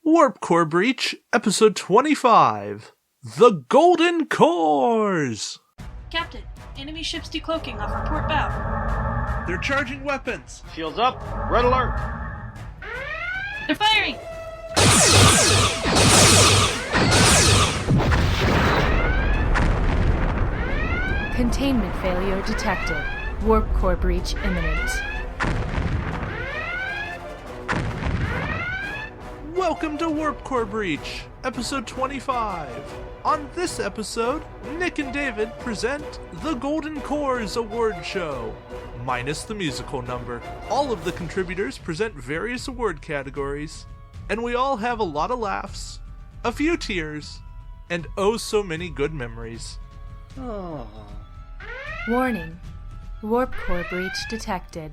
Warp Core Breach, Episode 25, The Golden Cores! Captain, enemy ships decloaking off our port bow. They're charging weapons! Shields up, red alert! They're firing! Containment failure detected. Warp core breach imminent. Welcome to Warp Core Breach, Episode 25. On this episode, Nick and David present the Golden Cores Award Show, minus the musical number. All of the contributors present various award categories, and we all have a lot of laughs, a few tears, and oh so many good memories. Oh. Warning. Warp core breach detected.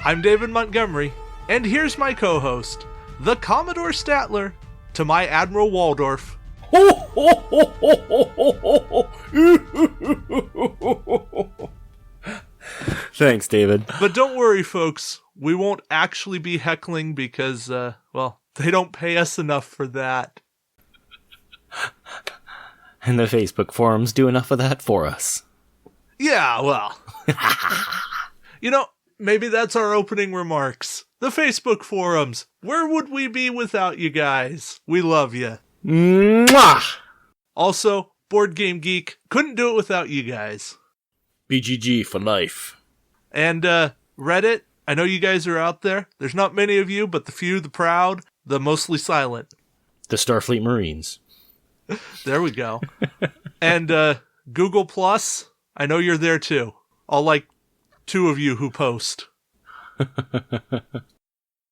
I'm David Montgomery, and here's my co-host, the Commodore Statler, to my Admiral Waldorf. Thanks, David. But don't worry, folks. We won't actually be heckling because, they don't pay us enough for that. And the Facebook forums do enough of that for us. Yeah, well. Maybe that's our opening remarks. The Facebook forums. Where would we be without you guys? We love you. Mwah! Also, Board Game Geek. Couldn't do it without you guys. BGG for life. And, Reddit. I know you guys are out there. There's not many of you, but the few, the proud, the mostly silent. The Starfleet Marines. There we go. And, Google Plus. I know you're there too. All like 2 of you who post.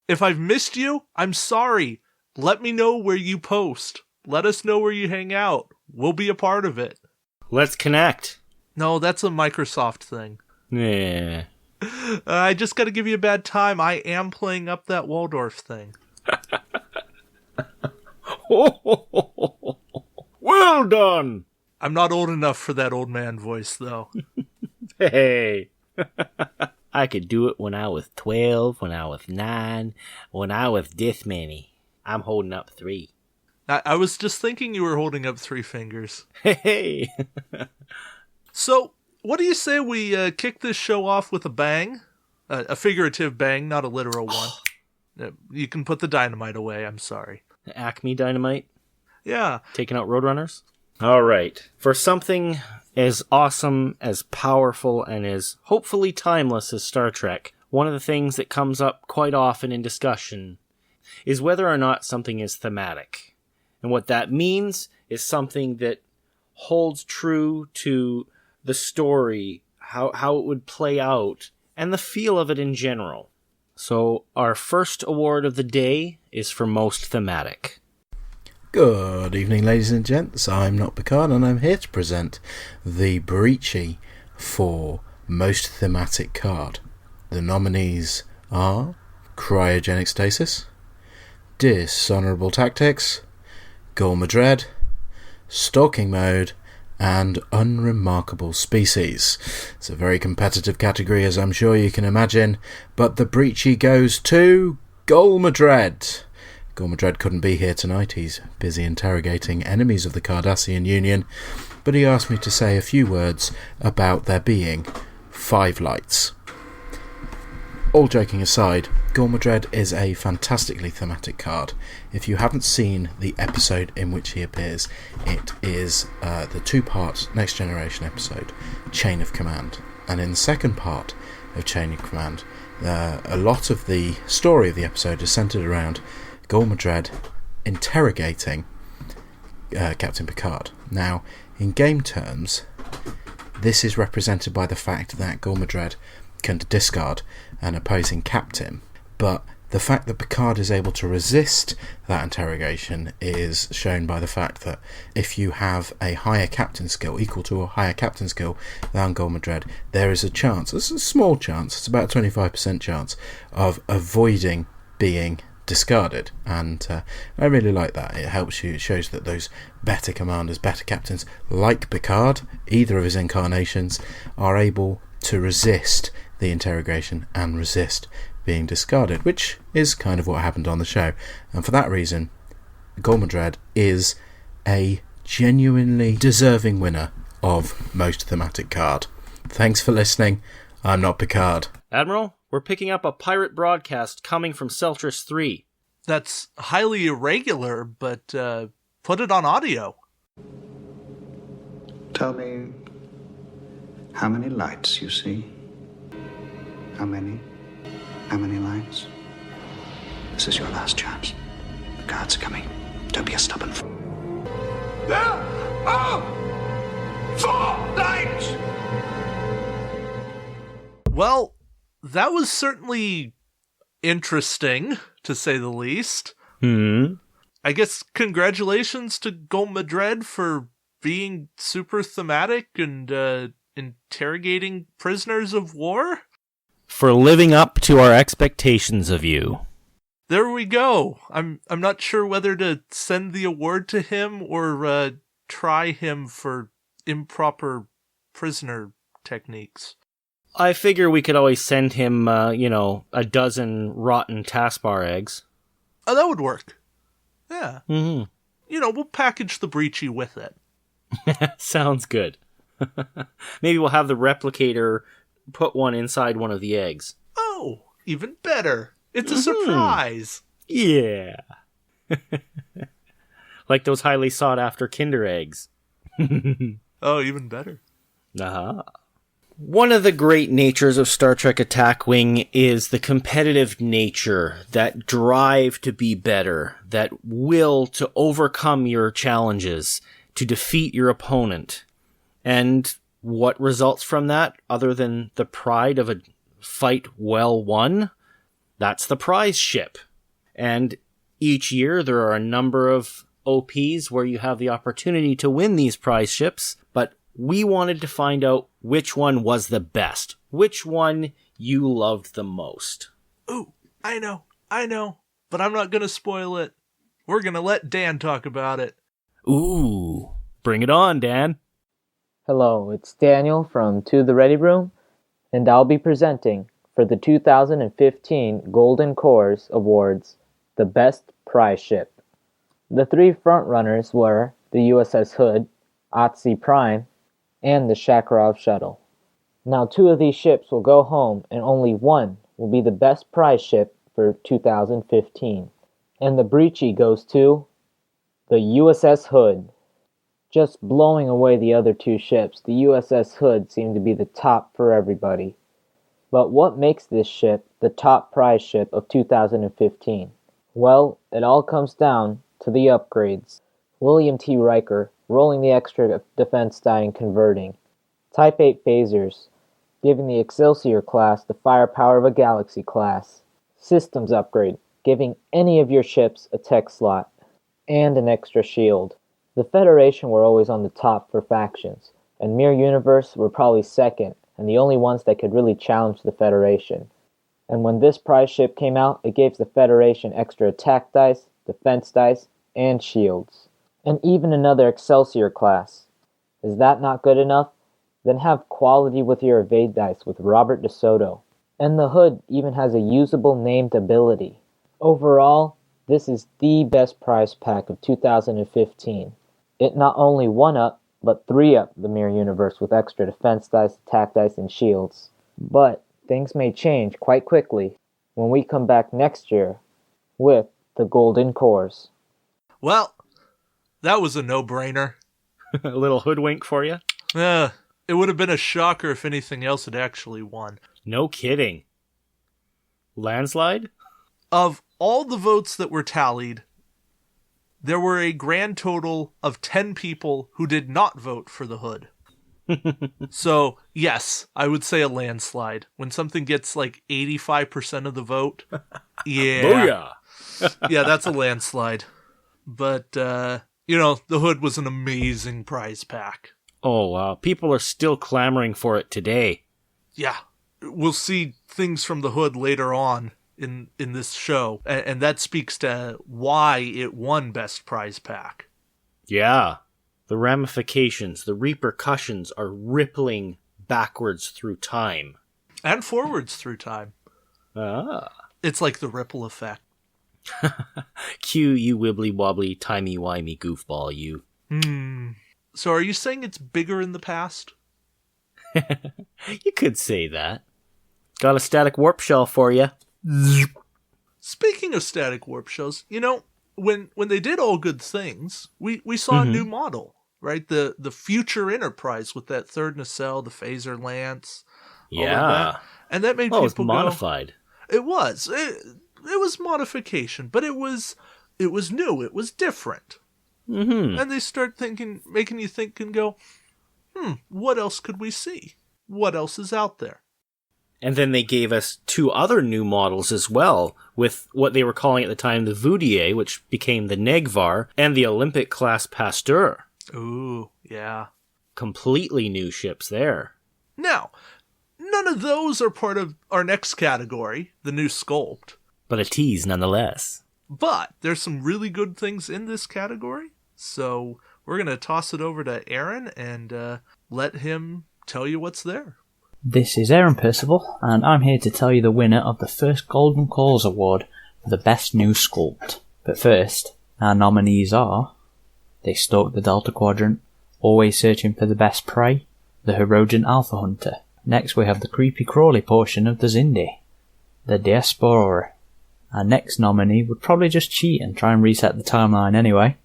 If I've missed you, I'm sorry. Let me know where you post. Let us know where you hang out. We'll be a part of it. Let's connect. No, that's a Microsoft thing. Yeah. I just gotta give you a bad time. I am playing up that Waldorf thing. Well done! I'm not old enough for that old man voice, though. Hey. I could do it when I was 12, when I was 9, when I was this many. I'm holding up 3. I was just thinking you were holding up 3 fingers. Hey. So, what do you say we kick this show off with a bang? A figurative bang, not a literal one. You can put the dynamite away, I'm sorry. Acme Dynamite? Yeah. Taking out Roadrunners? All right. For something as awesome, as powerful, and as hopefully timeless as Star Trek, one of the things that comes up quite often in discussion is whether or not something is thematic. And what that means is something that holds true to the story, how it would play out, and the feel of it in general. So our first award of the day is for most thematic. Good evening, ladies and gents. I'm not Picard, and I'm here to present the Breachy for most thematic card. The nominees are Cryogenic Stasis, Dishonorable Tactics, Gorma Dread, Stalking Mode, and Unremarkable Species. It's a very competitive category, as I'm sure you can imagine, but the Breachy goes to Gorma Dread. Gorma Dread couldn't be here tonight. He's busy interrogating enemies of the Cardassian Union, but he asked me to say a few words about there being 5 lights. All joking aside, Gorma Dread is a fantastically thematic card. If you haven't seen the episode in which he appears, it is the 2-part Next Generation episode, Chain of Command. And in the second part of Chain of Command, a lot of the story of the episode is centred around Gorma Dread interrogating Captain Picard. Now, in game terms, this is represented by the fact that Gorma Dread can discard an opposing captain, but the fact that Picard is able to resist that interrogation is shown by the fact that if you have a higher captain skill, equal to a higher captain skill than Gorma Dread, there is a chance, it's a small chance, it's about a 25% chance of avoiding being discarded, and I really like that. It helps you, it shows that those better commanders, better captains like Picard, either of his incarnations, are able to resist the interrogation and resist being discarded, which is kind of what happened on the show. And for that reason, Gormadred is a genuinely deserving winner of most thematic card. Thanks for listening. I'm not Picard. Admiral, we're picking up a pirate broadcast coming from Celtris 3. That's highly irregular, but put it on audio. Tell me how many lights you see. How many? How many lights? This is your last chance. The guards are coming. Don't be a stubborn fool. There are 4 lights! Well, that was certainly interesting, to say the least. I guess congratulations to Gormadred for being super thematic and interrogating prisoners of war. For living up to our expectations of you. There we go. I'm not sure whether to send the award to him or try him for improper prisoner techniques. I figure we could always send him, a dozen rotten taskbar eggs. Oh, that would work. Yeah. Mm-hmm. We'll package the breachy with it. Sounds good. Maybe we'll have the replicator put one inside one of the eggs. Oh, even better. It's a surprise. Yeah. Like those highly sought after Kinder eggs. Oh, even better. Uh-huh. One of the great natures of Star Trek Attack Wing is the competitive nature, that drive to be better, that will to overcome your challenges, to defeat your opponent. And what results from that, other than the pride of a fight well won? That's the prize ship. And each year there are a number of OPs where you have the opportunity to win these prize ships, but we wanted to find out which one was the best. Which one you loved the most. Ooh, I know, but I'm not going to spoil it. We're going to let Dan talk about it. Ooh, bring it on, Dan. Hello, it's Daniel from To the Ready Room, and I'll be presenting for the 2015 Golden Cores Awards the Best Prize Ship. The 3 frontrunners were the USS Hood, Otzi Prime, and the Shakarov Shuttle. Now 2 of these ships will go home, and only 1 will be the best prize ship for 2015. And the breachy goes to the USS Hood. Just blowing away the other 2 ships, the USS Hood seemed to be the top for everybody. But what makes this ship the top prize ship of 2015? Well, it all comes down to the upgrades. William T. Riker rolling the extra defense die and converting. Type 8 phasers, giving the Excelsior class the firepower of a Galaxy class. Systems upgrade, giving any of your ships a tech slot. And an extra shield. The Federation were always on the top for factions, and Mirror Universe were probably second, and the only ones that could really challenge the Federation. And when this prize ship came out, it gave the Federation extra attack dice, defense dice, and shields. And even another Excelsior class. Is that not good enough? Then have quality with your evade dice with Robert DeSoto. And the Hood even has a usable named ability. Overall, this is the best prize pack of 2015. It not only 1-up, but 3-up the Mirror Universe with extra defense dice, attack dice, and shields. But things may change quite quickly when we come back next year with the Golden Cores. Well, that was a no-brainer. A little hoodwink for you? It would have been a shocker if anything else had actually won. No kidding. Landslide? Of all the votes that were tallied, there were a grand total of 10 people who did not vote for the Hood. So, yes, I would say a landslide. When something gets like 85% of the vote, yeah. Booyah! Yeah, that's a landslide. But, the Hood was an amazing prize pack. Oh, wow. People are still clamoring for it today. Yeah. We'll see things from the Hood later on in this show, and that speaks to why it won Best Prize Pack. Yeah. The ramifications, the repercussions are rippling backwards through time. And forwards through time. Ah. It's like the ripple effect. Cue you wibbly wobbly timey wimey goofball, you. So are you saying it's bigger in the past? You could say that. Got a static warp shell for you. Speaking of static warp shells, you know, when they did All Good Things, we saw a new model, right? The future Enterprise with that third nacelle, the phaser lance. Yeah. All of that. And that made Well, people it's modified. It was. It was modification, but it was new. It was different. Mm-hmm. And they start making you think and go, what else could we see? What else is out there? And then they gave us 2 other new models as well, with what they were calling at the time the Voudier, which became the Negvar, and the Olympic-class Pasteur. Ooh, yeah. Completely new ships there. Now, none of those are part of our next category, the new sculpt. But a tease nonetheless. But there's some really good things in this category, so we're going to toss it over to Aaron and let him tell you what's there. This is Aaron Percival, and I'm here to tell you the winner of the first Golden Cores Award for the Best New Sculpt. But first, our nominees are: They Stalk the Delta Quadrant, Always Searching for the Best Prey, the Herogen Alpha Hunter. Next we have the Creepy Crawly portion of the Zindi, the Diaspora. Our next nominee would probably just cheat and try and reset the timeline anyway,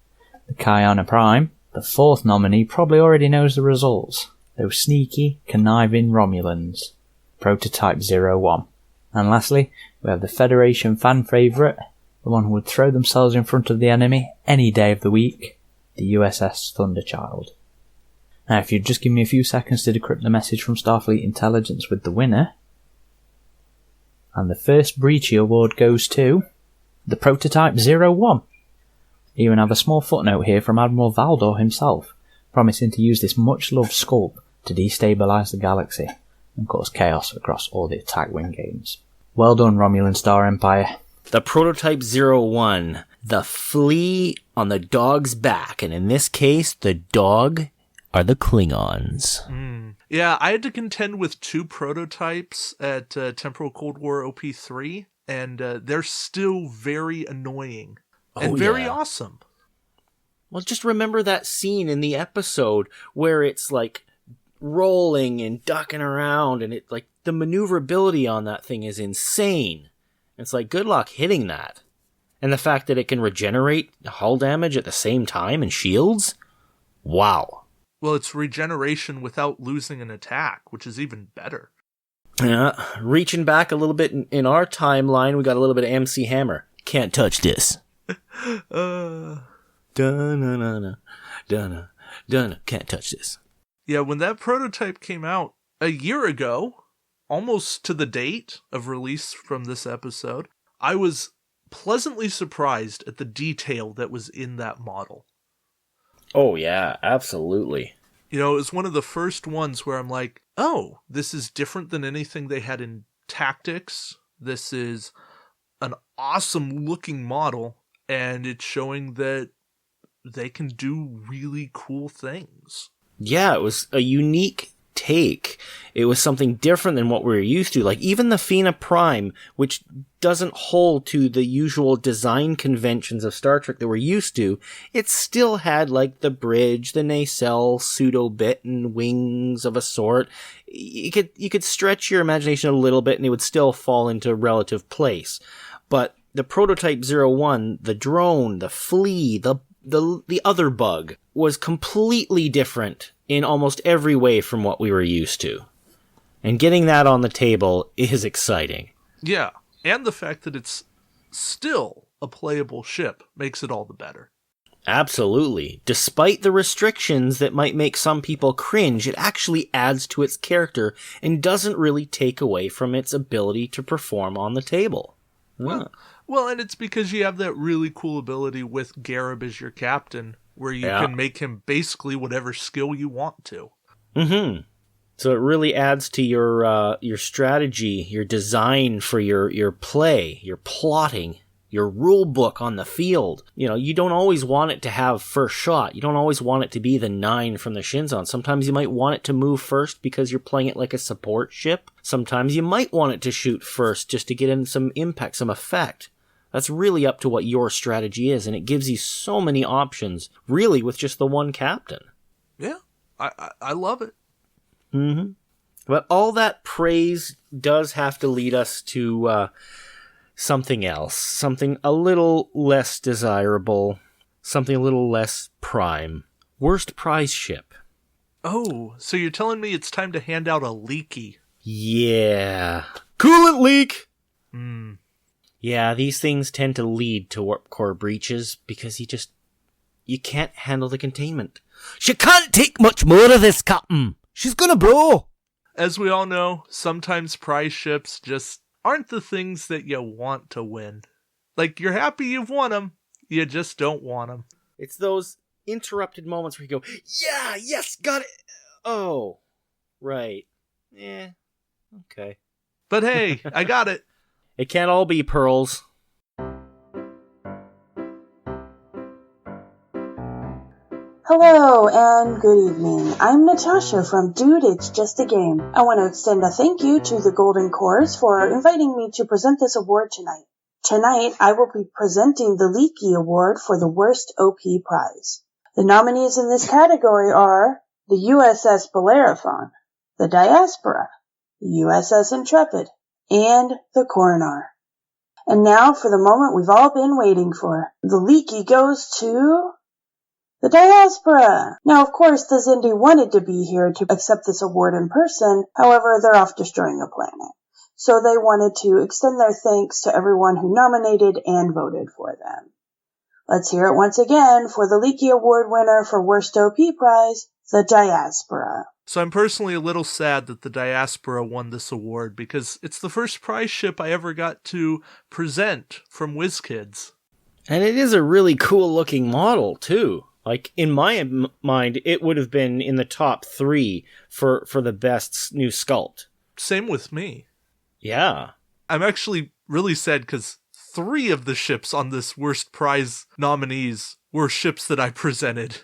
the Kyana Prime. The fourth nominee probably already knows the results. Those sneaky, conniving Romulans. Prototype 01. And lastly, we have the Federation fan favourite, the one who would throw themselves in front of the enemy any day of the week, the USS Thunderchild. Now if you'd just give me a few seconds to decrypt the message from Starfleet Intelligence with the winner. And the first Breachy award goes to the Prototype 01. You even have a small footnote here from Admiral Valdor himself, promising to use this much-loved sculpt to destabilise the galaxy and cause chaos across all the attack wing games. Well done, Romulan Star Empire. The Prototype 01, the flea on the dog's back, and in this case, the dog are the Klingons. Yeah, I had to contend with 2 prototypes at Temporal Cold War OP3, and they're still very annoying and very awesome. Well, just remember that scene in the episode where it's like rolling and ducking around, and it like the maneuverability on that thing is insane. It's like, good luck hitting that. And the fact that it can regenerate hull damage at the same time and shields? Wow. Well, it's regeneration without losing an attack, which is even better. Yeah, reaching back a little bit in our timeline, we got a little bit of MC Hammer. Can't touch this. Dun-na-na-na, dun-na, can't touch this. Yeah, when that prototype came out a year ago, almost to the date of release from this episode, I was pleasantly surprised at the detail that was in that model. Oh yeah, absolutely. You know, it was one of the first ones where I'm like, oh, this is different than anything they had in Tactics. This is an awesome looking model, and it's showing that they can do really cool things. Yeah, it was a unique take. It was something different than what we were used to. Like, even the Fina Prime, which doesn't hold to the usual design conventions of Star Trek that we're used to, it still had, like, the bridge, the nacelle, pseudo-bit, and wings of a sort. You could stretch your imagination a little bit, and it would still fall into relative place. But the Prototype 01, the drone, the flea, the other bug, was completely different in almost every way from what we were used to. And getting that on the table is exciting. Yeah, and the fact that it's still a playable ship makes it all the better. Absolutely. Despite the restrictions that might make some people cringe, it actually adds to its character and doesn't really take away from its ability to perform on the table. Well, and it's because you have that really cool ability with Garib as your captain, where you can make him basically whatever skill you want to. Mm-hmm. So it really adds to your strategy, your design for your play, your plotting, your rule book on the field. You know, you don't always want it to have first shot. You don't always want it to be the 9 from the Shinzon. Sometimes you might want it to move first because you're playing it like a support ship. Sometimes you might want it to shoot first just to get in some impact, some effect. That's really up to what your strategy is, and it gives you so many options, really, with just the one captain. Yeah, I love it. Mm-hmm. But all that praise does have to lead us to something else, something a little less desirable, something a little less prime. Worst prize ship. Oh, so you're telling me it's time to hand out a leaky? Yeah. Coolant leak! Hmm. Yeah, these things tend to lead to warp core breaches because you can't handle the containment. She can't take much more of this, Captain. She's gonna blow. As we all know, sometimes prize ships just aren't the things that you want to win. Like, you're happy you've won them, you just don't want them. It's those interrupted moments where you go, yeah, yes, got it. Oh, right. Yeah, okay. But hey, I got it. It can't all be pearls. Hello and good evening. I'm Natasha from Dude, It's Just a Game. I want to extend a thank you to the Golden Cores for inviting me to present this award tonight. Tonight, I will be presenting the Leaky Award for the Worst OP Prize. The nominees in this category are the USS Bellerophon, the Diaspora, the USS Intrepid, and the Coronar. And now for the moment we've all been waiting for. The Leaky goes to the Diaspora! Now, of course, the Zindi wanted to be here to accept this award in person, however, they're off destroying a planet. So they wanted to extend their thanks to everyone who nominated and voted for them. Let's hear it once again for the Leaky Award winner for Worst OP Prize, the Diaspora. So I'm personally a little sad that the Diaspora won this award because it's the first prize ship I ever got to present from WizKids. And it is a really cool looking model, too. Like, in my mind, it would have been in the top 3 for the best new sculpt. Same with me. Yeah. I'm actually really sad because 3 of the ships on this worst prize nominees were ships that I presented.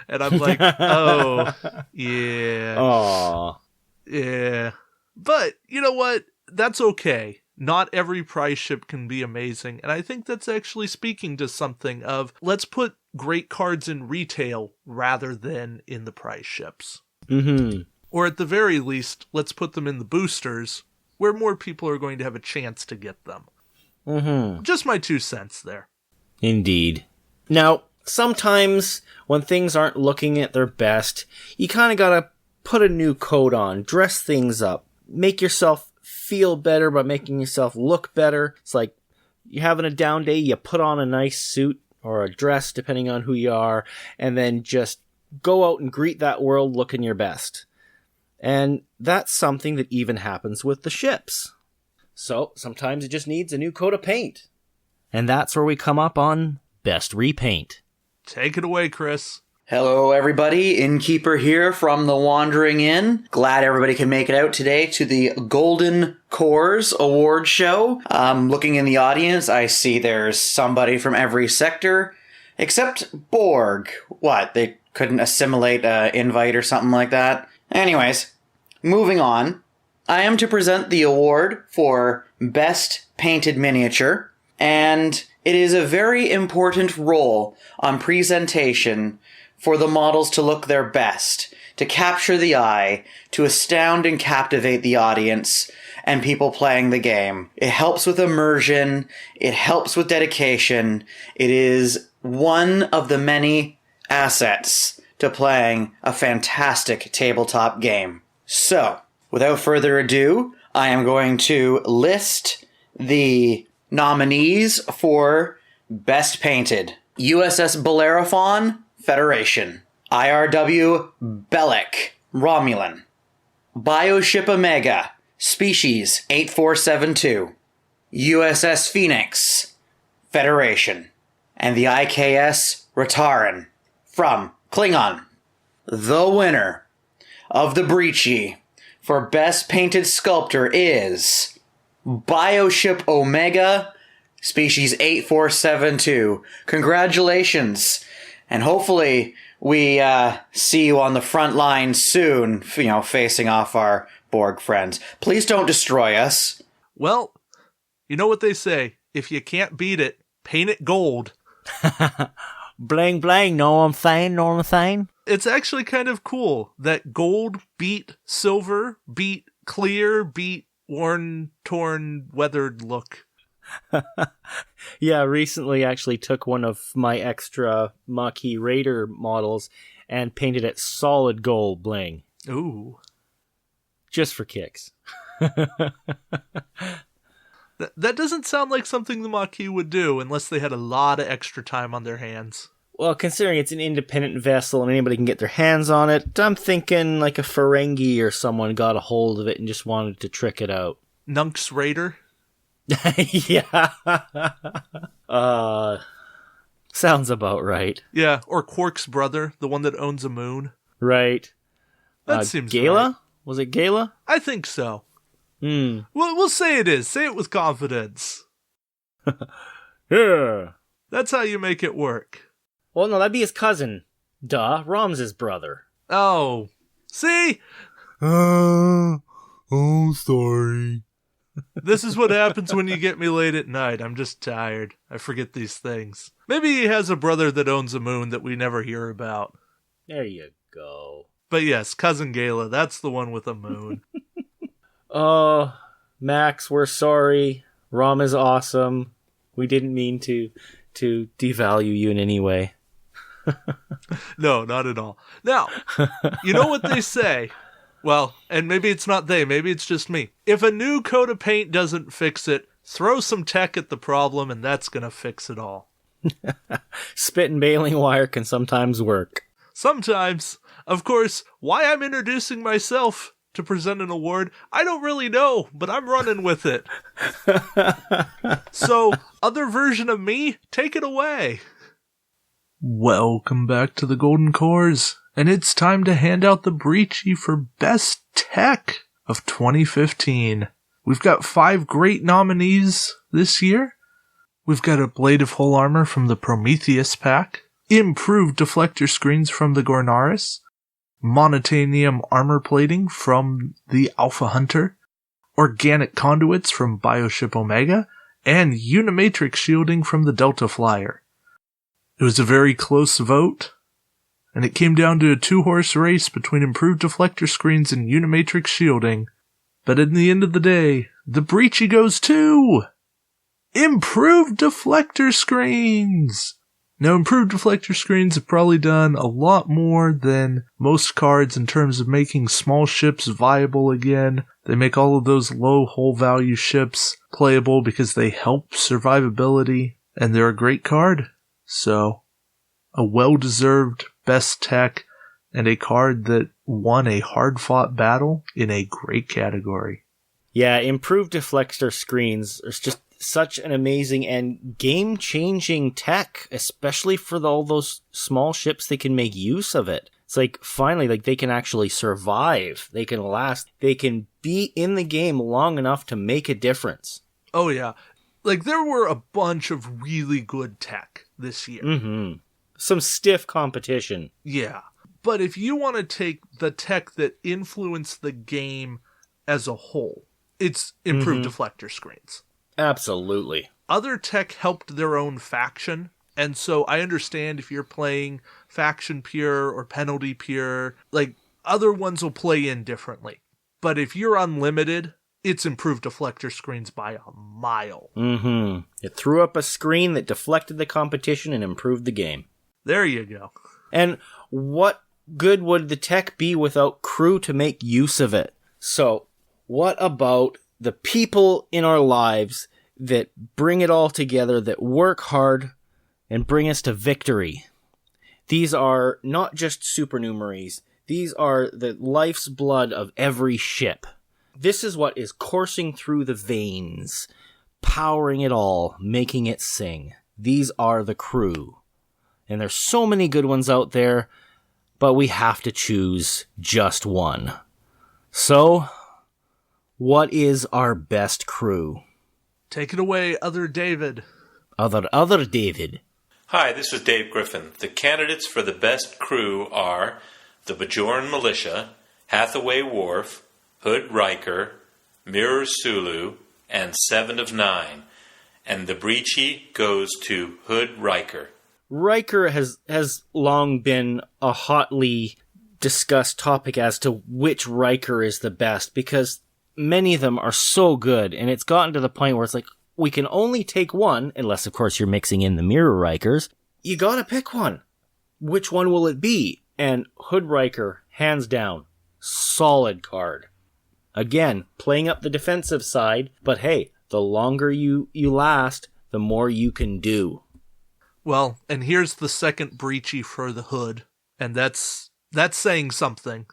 And I'm like, oh, yeah. Aww. Yeah. But, you know what? That's okay. Not every prize ship can be amazing, and I think that's actually speaking to something of, let's put great cards in retail rather than in the prize ships. Mm-hmm. Or at the very least, let's put them in the boosters, where more people are going to have a chance to get them. Mm-hmm. Just my 2 cents there. Indeed. Now, sometimes when things aren't looking at their best, you kind of gotta put a new coat on, dress things up, make yourself feel better by making yourself look better. It's like you're having a down day, you put on a nice suit or a dress, depending on who you are, and then just go out and greet that world looking your best. And that's something that even happens with the ships. So sometimes it just needs a new coat of paint. And that's where we come up on Best Repaint. Take it away, Chris. Hello, everybody. Innkeeper here from the Wandering Inn. Glad everybody can make it out today to the Golden Cores Award Show. Looking in the audience, I see there's somebody from every sector, except Borg. What, they couldn't assimilate an invite or something like that? Anyways, moving on. I am to present the award for Best Painted Miniature, and it is a very important role on presentation for the models to look their best, to capture the eye, to astound and captivate the audience and people playing the game. It helps with immersion, it helps with dedication, it is one of the many assets to playing a fantastic tabletop game. So, without further ado, I am going to list the nominees for Best Painted. USS Bellerophon, Federation. IRW Bellic, Romulan. Bioship Omega, Species 8472. USS Phoenix, Federation. And the IKS Rataran, from Klingon. The winner of the Breachy for Best Painted Sculptor is Bioship Omega, Species 8472. Congratulations. And hopefully we see you on the front line soon, facing off our Borg friends. Please don't destroy us. Well, you know what they say. If you can't beat it, paint it gold. Bling bling, know what I'm saying? It's actually kind of cool that gold beat silver, beat clear, beat worn, torn, weathered look. Yeah, recently actually took one of my extra Maquis Raider models and painted it solid gold bling. Ooh. Just for kicks. That doesn't sound like something the Maquis would do unless they had a lot of extra time on their hands. Well, considering it's an independent vessel and anybody can get their hands on it, I'm thinking like a Ferengi or someone got a hold of it and just wanted to trick it out. Nunk's Raider? Yeah. Sounds about right. Yeah, or Quark's brother, the one that owns a moon. Right. That seems Gala? right. Was it Gala? I think so. Hmm. We'll say it is. Say it with confidence. Yeah. That's how you make it work. Well, no, that'd be his cousin. Duh, Rom's brother. Oh. See? Oh, sorry. This is what happens when you get me late at night. I'm just tired. I forget these things. Maybe he has a brother that owns a moon that we never hear about. There you go. But yes, Cousin Gala, that's the one with a moon. Oh, Max, we're sorry. Rom is awesome. We didn't mean to devalue you in any way. No, not at all. Now, you know what they say? Well, and maybe it's not they, maybe it's just me. If a new coat of paint doesn't fix it, throw some tech at the problem and that's gonna fix it all. Spit and baling wire can sometimes work. Sometimes. Of course, why I'm introducing myself to present an award, I don't really know, but I'm running with it. So, other version of me, take it away. Welcome back to the Golden Cores, and it's time to hand out the Breachy for Best Tech of 2015. We've got 5 great nominees this year. We've got a Blade of Hull Armor from the Prometheus pack, improved deflector screens from the Gornaris, monotanium armor plating from the Alpha Hunter, organic conduits from Bioship Omega, and Unimatrix shielding from the Delta Flyer. It was a very close vote, and it came down to a 2-horse race between improved deflector screens and Unimatrix shielding, but in the end of the day, the Breachy goes to improved deflector screens! Now, improved deflector screens have probably done a lot more than most cards in terms of making small ships viable again. They make all of those low hull value ships playable because they help survivability, and they're a great card. So, a well-deserved best tech, and a card that won a hard-fought battle in a great category. Yeah, improved deflector screens are just such an amazing and game-changing tech, especially for all those small ships that can make use of it. It's like, finally, like, they can actually survive. They can last. They can be in the game long enough to make a difference. Oh, yeah. Like, there were a bunch of really good tech this year. Mm-hmm. Some stiff competition. Yeah. But if you want to take the tech that influenced the game as a whole, it's improved deflector screens. Absolutely. Other tech helped their own faction, and so I understand if you're playing faction pure or penalty pure, like, other ones will play in differently. But if you're unlimited, it's improved deflector screens by a mile. Mm-hmm. It threw up a screen that deflected the competition and improved the game. There you go. And what good would the tech be without crew to make use of it? So, what about the people in our lives that bring it all together, that work hard and bring us to victory? These are not just supernumeraries. These are the life's blood of every ship. This is what is coursing through the veins, powering it all, making it sing. These are the crew. And there's so many good ones out there, but we have to choose just one. So, what is our best crew? Take it away, Other David. Other David. Hi, this is Dave Griffin. The candidates for the best crew are the Bajoran Militia, Hathaway Wharf, Hood Riker, Mirror Sulu, and 7 of 9. And the Breachy goes to Hood Riker. Riker has long been a hotly discussed topic as to which Riker is the best, because many of them are so good, and it's gotten to the point where it's like, we can only take one, unless of course you're mixing in the mirror Rikers. You gotta pick one. Which one will it be? And Hood Riker, hands down, solid card. Again, playing up the defensive side, but hey, the longer you last, the more you can do. Well, and here's the second Breachy for the Hood, and that's saying something.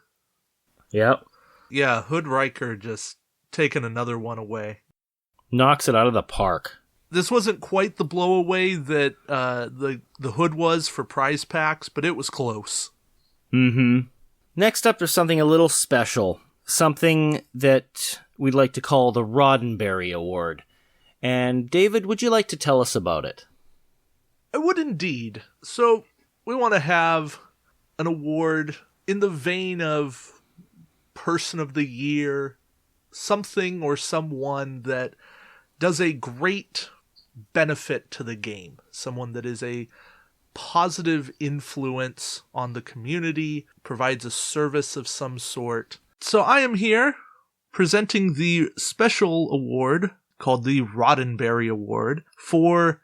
Yep. Yeah, Hood Riker just taking another one away. Knocks it out of the park. This wasn't quite the blowaway that the Hood was for prize packs, but it was close. Mm-hmm. Next up, there's something a little special. Something that we'd like to call the Roddenberry Award. And David, would you like to tell us about it? I would indeed. So, we want to have an award in the vein of Person of the Year, something or someone that does a great benefit to the game. Someone that is a positive influence on the community, provides a service of some sort. So I am here presenting the special award called the Roddenberry Award for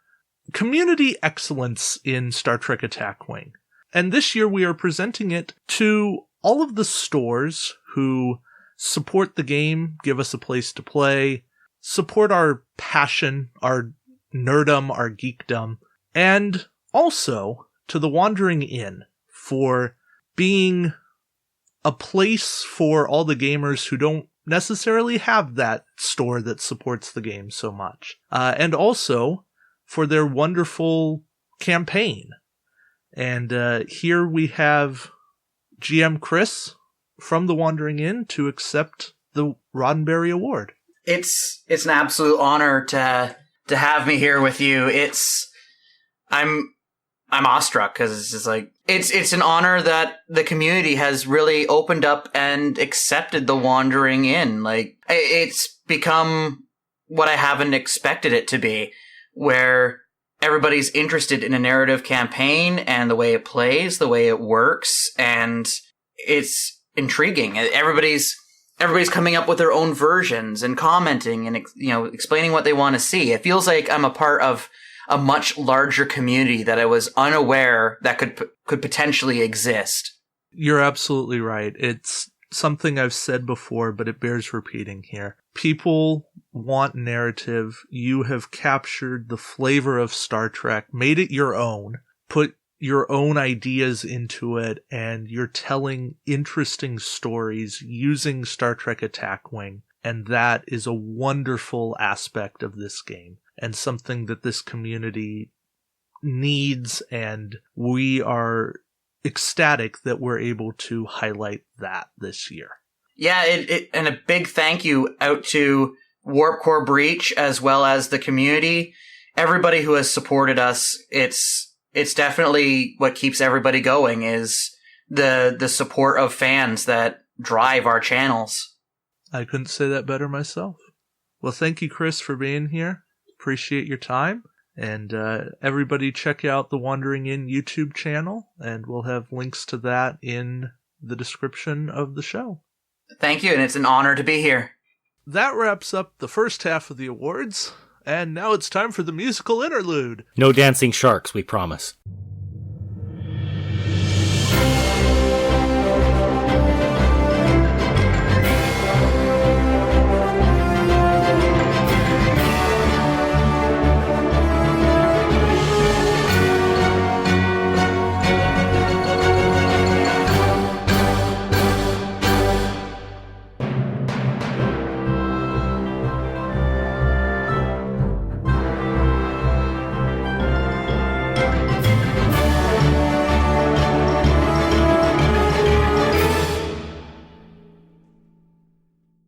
community excellence in Star Trek Attack Wing. And this year we are presenting it to all of the stores who support the game, give us a place to play, support our passion, our nerdum, our geekdom, and also to the Wandering Inn for being a place for all the gamers who don't necessarily have that store that supports the game so much. And also for their wonderful campaign. And here we have GM Chris from the Wandering Inn to accept the Roddenberry Award. It's an absolute honor to have me here with you. I'm awestruck because it's just like it's an honor that the community has really opened up and accepted the Wandering Inn. Like, it's become what I haven't expected it to be, where everybody's interested in a narrative campaign and the way it plays, the way it works, and it's intriguing. Everybody's coming up with their own versions and commenting and explaining what they want to see. It feels like I'm a part of a much larger community that I was unaware that could potentially exist. You're absolutely right. It's something I've said before, but it bears repeating here. People want narrative. You have captured the flavor of Star Trek, made it your own, put your own ideas into it, and you're telling interesting stories using Star Trek Attack Wing. And that is a wonderful aspect of this game, and something that this community needs, and we are ecstatic that we're able to highlight that this year. Yeah, and a big thank you out to Warp Core Breach as well as the community. Everybody who has supported us, it's definitely what keeps everybody going, is the support of fans that drive our channels. I couldn't say that better myself. Well, thank you, Chris, for being here. Appreciate your time. And everybody check out the Wandering Inn YouTube channel, and we'll have links to that in the description of the show. Thank you, and it's an honor to be here. That wraps up the first half of the awards, and now it's time for the musical interlude. No dancing sharks, we promise.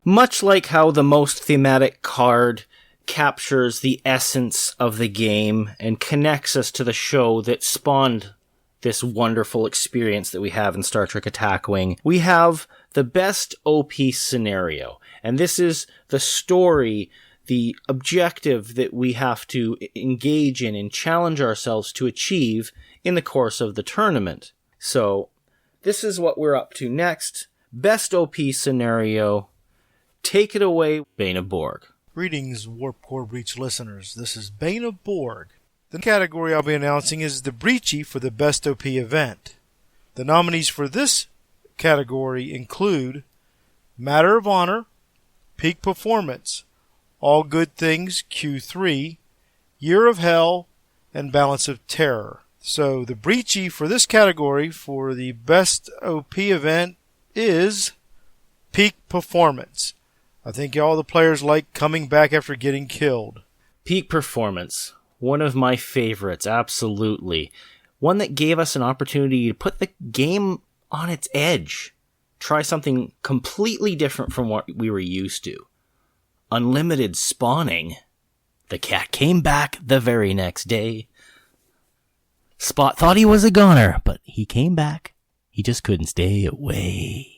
Much like how the most thematic card captures the essence of the game and connects us to the show that spawned this wonderful experience that we have in Star Trek Attack Wing, we have the best OP scenario. And this is the story the objective that we have to engage in and challenge ourselves to achieve in the course of the tournament. So, this is what we're up to next. Best OP scenario. Take it away, Bane of Borg. Greetings, Warp Core Breach listeners. This is Bane of Borg. The category I'll be announcing is the Breachy for the Best OP event. The nominees for this category include Matter of Honor, Peak Performance, All Good Things Q3, Year of Hell, and Balance of Terror. So the Breachy for this category for the Best OP event is Peak Performance. I think all the players like coming back after getting killed. Peak Performance. One of my favorites, absolutely. One that gave us an opportunity to put the game on its edge. Try something completely different from what we were used to. Unlimited spawning. The cat came back the very next day. Spot thought he was a goner, but he came back. He just couldn't stay away.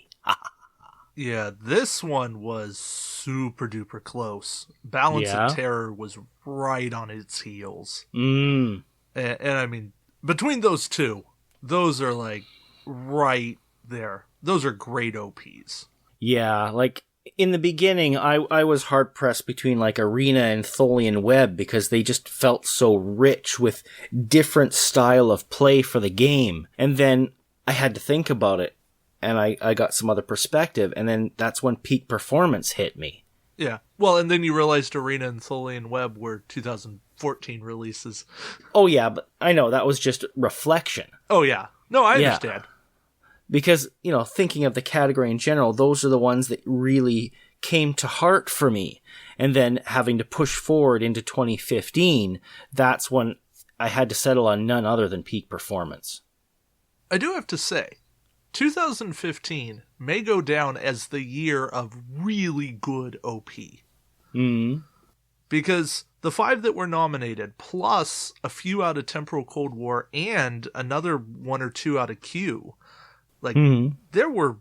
Yeah, this one was super duper close. Balance of Terror was right on its heels. And I mean, between those two, those are like right there. Those are great OPs. Yeah, like in the beginning, I was hard pressed between like Arena and Tholian Web because they just felt so rich with different style of play for the game. And then I had to think about it. And I got some other perspective, and then that's when Peak Performance hit me. Yeah. Well, and then you realized Arena and Tholian Web were 2014 releases. Oh, yeah, but I know, that was just reflection. Oh, yeah. No, I understand. Because, you know, thinking of the category in general, those are the ones that really came to heart for me. And then having to push forward into 2015, that's when I had to settle on none other than Peak Performance. I do have to say, 2015 may go down as the year of really good OP. Because the 5 that were nominated, plus a few out of Temporal Cold War and another 1 or 2 out of Q, like, there were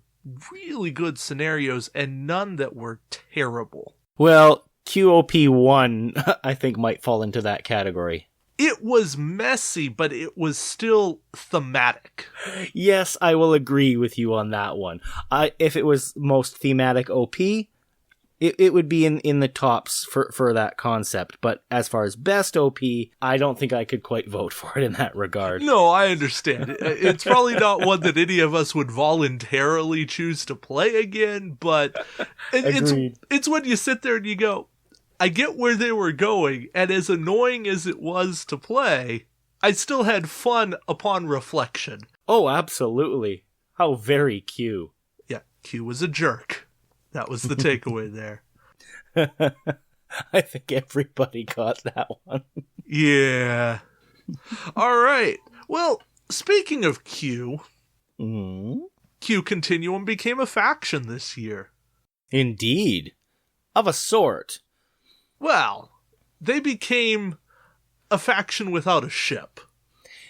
really good scenarios and none that were terrible. Well, QOP1, I think, might fall into that category. It was messy, but it was still thematic. Yes, I will agree with you on that one. If it was most thematic OP, it would be in the tops for that concept. But as far as best OP, I don't think I could quite vote for it in that regard. No, I understand. It's probably not one that any of us would voluntarily choose to play again, but it's when you sit there and you go, I get where they were going, and as annoying as it was to play, I still had fun upon reflection. Oh, absolutely. How very Q. Yeah, Q was a jerk. That was the takeaway there. I think everybody got that one. Yeah. All right. Well, speaking of Q, Q Continuum became a faction this year. Indeed. Of a sort. Well, they became a faction without a ship.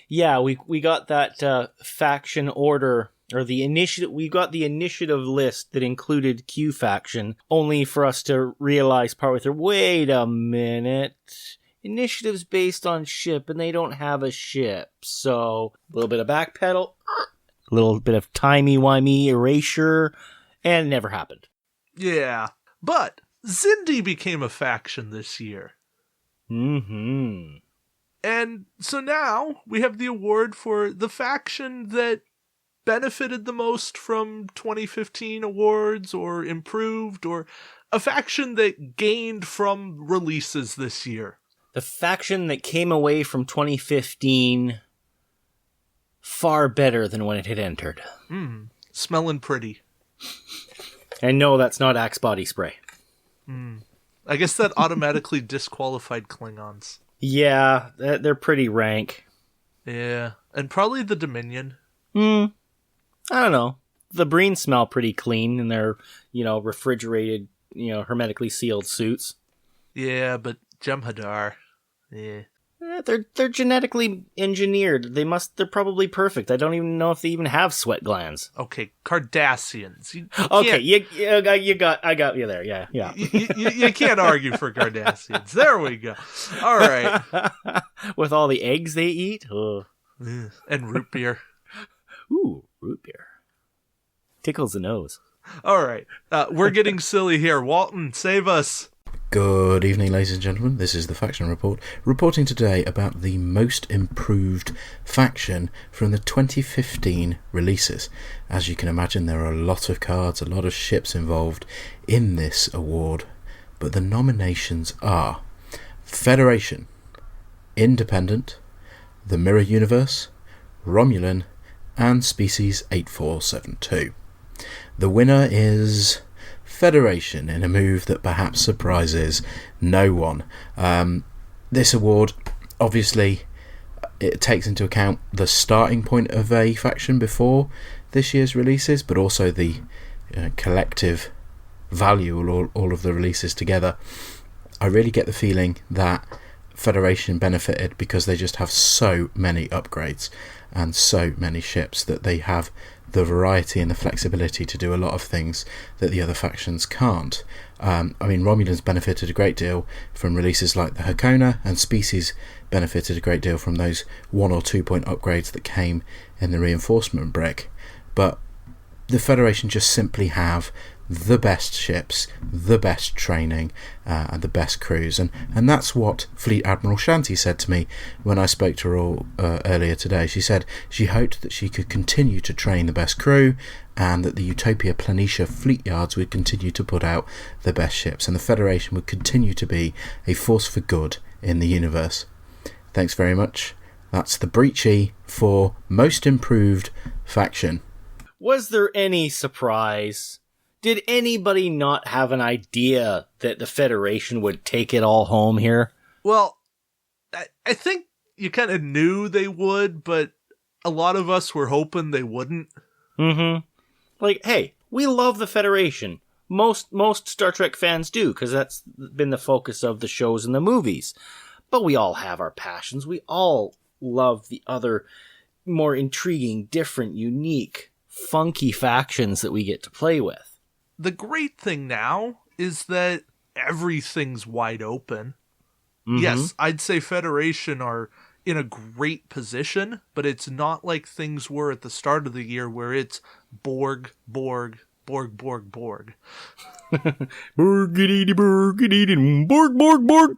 Yeah, we got that faction order, or the initiative. We got the initiative list that included Q faction, only for us to realize partway through, wait a minute, initiative's based on ship, and they don't have a ship. So, a little bit of backpedal, a little bit of timey-wimey erasure, and it never happened. Yeah, but Zindi became a faction this year. And so now we have the award for the faction that benefited the most from 2015 awards or improved, or a faction that gained from releases this year. The faction that came away from 2015 far better than when it had entered. Smelling pretty. And no, that's not Axe body spray. I guess that automatically disqualified Klingons. Yeah, they're pretty rank. Yeah, and probably the Dominion. I don't know. The Breen smell pretty clean in their, refrigerated, hermetically sealed suits. Yeah, but Jem'Hadar, yeah. They're genetically engineered. They're probably perfect. I don't even know if they even have sweat glands. Okay, Cardassians. I got you there. Yeah. You can't argue for Cardassians. There we go. All right. With all the eggs they eat. Oh. And root beer. Ooh, root beer. Tickles the nose. All right. We're getting silly here. Walton, save us. Good evening, ladies and gentlemen. This is the Faction Report, reporting today about the most improved faction from the 2015 releases. As you can imagine, there are a lot of cards, a lot of ships involved in this award, but the nominations are Federation, Independent, the Mirror Universe, Romulan, and Species 8472. The winner is Federation, in a move that perhaps surprises no one. This award, obviously, it takes into account the starting point of a faction before this year's releases, but also the collective value of all of the releases together. I really get the feeling that Federation benefited because they just have so many upgrades and so many ships that they have the variety and the flexibility to do a lot of things that the other factions can't. Romulan's benefited a great deal from releases like the Hakona, and Species benefited a great deal from those 1 or 2 point upgrades that came in the reinforcement brick. But the Federation just simply have the best ships, the best training, and the best crews, and that's what Fleet Admiral Shanti said to me when I spoke to her all, earlier today. She said she hoped that she could continue to train the best crew, and that the Utopia Planitia fleet yards would continue to put out the best ships, and the Federation would continue to be a force for good in the universe. Thanks very much. That's the Breachy for Most Improved Faction. Was there any surprise? Did anybody not have an idea that the Federation would take it all home here? Well, I think you kind of knew they would, but a lot of us were hoping they wouldn't. Mm-hmm. Like, hey, we love the Federation. Most Star Trek fans do, because that's been the focus of the shows and the movies. But we all have our passions. We all love the other more intriguing, different, unique, funky factions that we get to play with. The great thing now is that everything's wide open. Mm-hmm. Yes, I'd say Federation are in a great position, but it's not like things were at the start of the year where it's Borg, Borg, Borg, Borg, Borg. Borgity, borgity, Borg, Borg, Borg.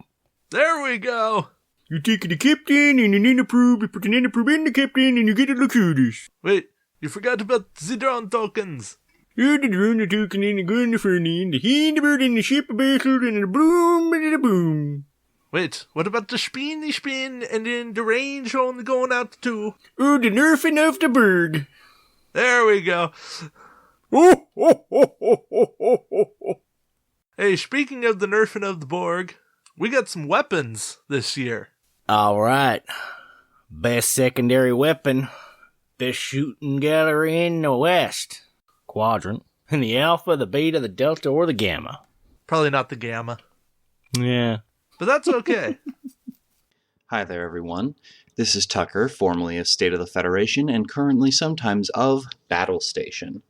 There we go. You take the captain and an inapprove, you put an inapprove in the captain and you get a Locutus. Wait, you forgot about the drone tokens. You're the drone token in the gun, the ferny, and the he, the bird, and the ship, a battle, and the boom, and the boom. Wait, what about the spin, and then the range only going out to 2? Oh, the nerfing of the berg. There we go. Hey, speaking of the nerfing of the Borg, we got some weapons this year. All right. Best secondary weapon. Best shooting gallery in the West quadrant. And the Alpha, the Beta, the Delta, or the Gamma. Probably not the Gamma. Yeah. But that's okay. Hi there, everyone. This is Tucker, formerly of State of the Federation, and currently sometimes of Battle Station.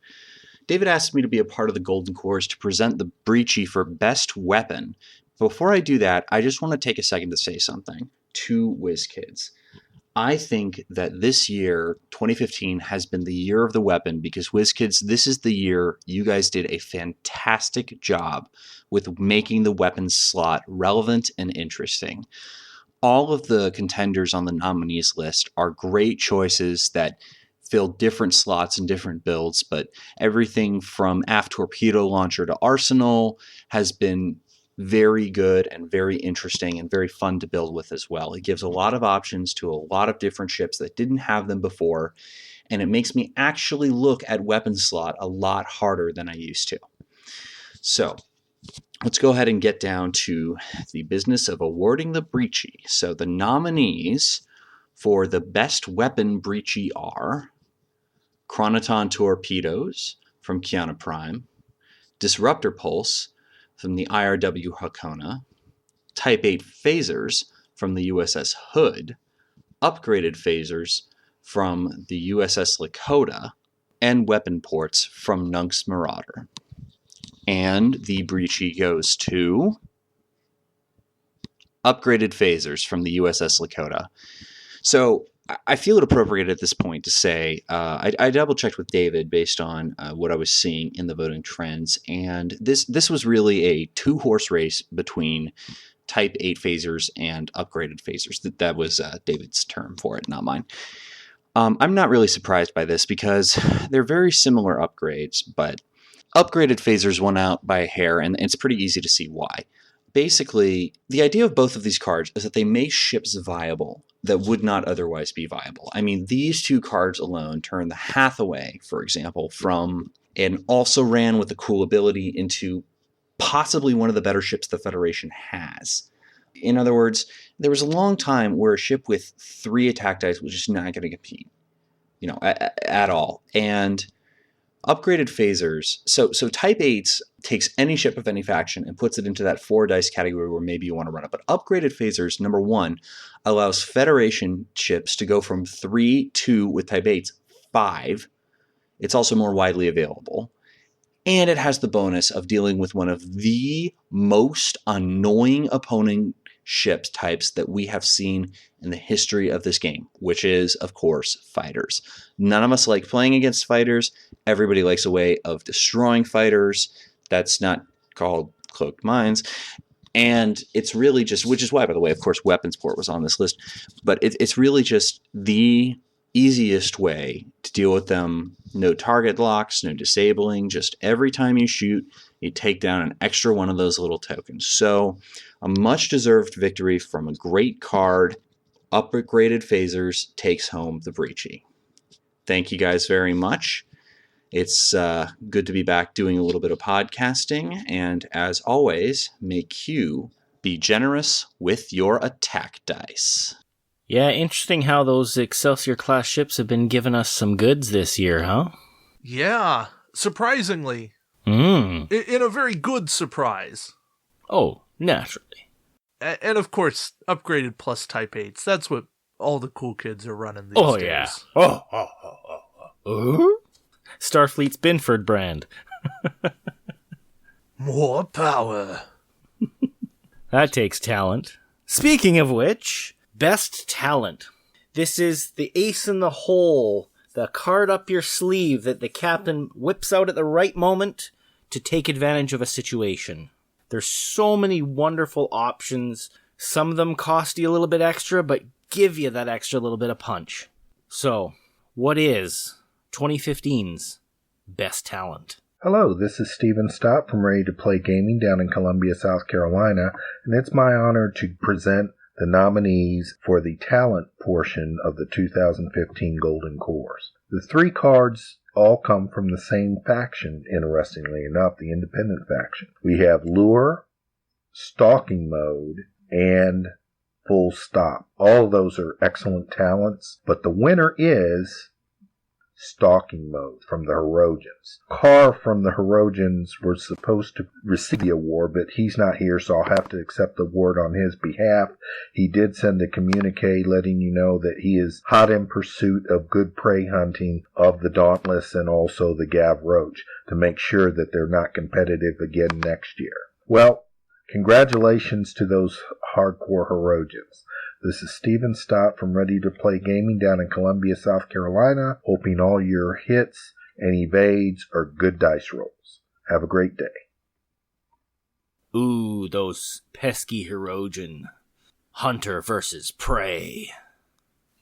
David asked me to be a part of the Golden Corps to present the Breachy for Best Weapon. Before I do that, I just want to take a second to say something to WizKids. I think that this year, 2015, has been the year of the weapon because, WizKids, this is the year you guys did a fantastic job with making the weapons slot relevant and interesting. All of the contenders on the nominees list are great choices that fill different slots and different builds, but everything from aft torpedo launcher to arsenal has been very good and very interesting and very fun to build with as well. It gives a lot of options to a lot of different ships that didn't have them before, and it makes me actually look at weapon slot a lot harder than I used to. So let's go ahead and get down to the business of awarding the Breachy. So the nominees for the best weapon Breachy are Chronoton Torpedoes from Kiana Prime, Disruptor Pulse from the IRW Hakona, Type 8 Phasers from the USS Hood, upgraded phasers from the USS Lakota, and weapon ports from Nunk's Marauder. And the breachy goes to upgraded phasers from the USS Lakota. So I feel it appropriate at this point to say I double-checked with David based on what I was seeing in the voting trends, and this was really a two-horse race between Type 8 phasers and upgraded phasers. That was David's term for it, not mine. I'm not really surprised by this because they're very similar upgrades, but upgraded phasers won out by a hair, and it's pretty easy to see why. Basically, the idea of both of these cards is that they make ships viable that would not otherwise be viable. I mean, these two cards alone turn the Hathaway, for example, from an also ran with a cool ability into possibly one of the better ships the Federation has. In other words, there was a long time where a ship with 3 attack dice was just not going to compete, at all. And upgraded phasers, so Type 8s takes any ship of any faction and puts it into that 4 dice category where maybe you want to run it. But upgraded phasers, number one, allows Federation ships to go from 3, 2 with Type 8s, 5. It's also more widely available. And it has the bonus of dealing with one of the most annoying opponent ship types that we have seen in the history of this game, which is, of course, fighters. None of us like playing against fighters. Everybody likes a way of destroying fighters. That's not called cloaked mines. And it's really just, which is why, by the way, of course, weapons port was on this list, but it's really just the easiest way to deal with them. No target locks, no disabling, just every time you shoot, you take down an extra one of those little tokens. So a much-deserved victory from a great card. Upgraded phasers takes home the breachy. Thank you guys very much. It's good to be back doing a little bit of podcasting, and as always, may Q be generous with your attack dice. Yeah, interesting how those Excelsior-class ships have been giving us some goods this year, huh? Yeah, surprisingly. In a very good surprise. Oh, naturally. And of course, upgraded plus Type 8s. That's what all the cool kids are running these days. Yeah. Starfleet's Binford brand. More power. That takes talent. Speaking of which, best talent. This is the ace in the hole, the card up your sleeve that the captain whips out at the right moment to take advantage of a situation. There's so many wonderful options. Some of them cost you a little bit extra, but give you that extra little bit of punch. So, what is 2015's best talent? Hello, this is Steven Stott from Ready to Play Gaming down in Columbia, South Carolina, and it's my honor to present the nominees for the talent portion of the 2015 Golden Cores. The 3 cards all come from the same faction, interestingly enough, the independent faction. We have Lure, Stalking Mode, and Full Stop. All of those are excellent talents, but the winner is Stalking Mode from the Herodians. Carr from the Herodians was supposed to receive the award, but he's not here, so I'll have to accept the award on his behalf. He did send a communique letting you know that he is hot in pursuit of good prey hunting of the Dauntless and also the Gav Roach to make sure that they're not competitive again next year. Well, congratulations to those hardcore Herodians. This is Steven Stott from Ready to Play Gaming down in Columbia, South Carolina, hoping all your hits and evades are good dice rolls. Have a great day. Ooh, those pesky Herodian. Hunter versus prey.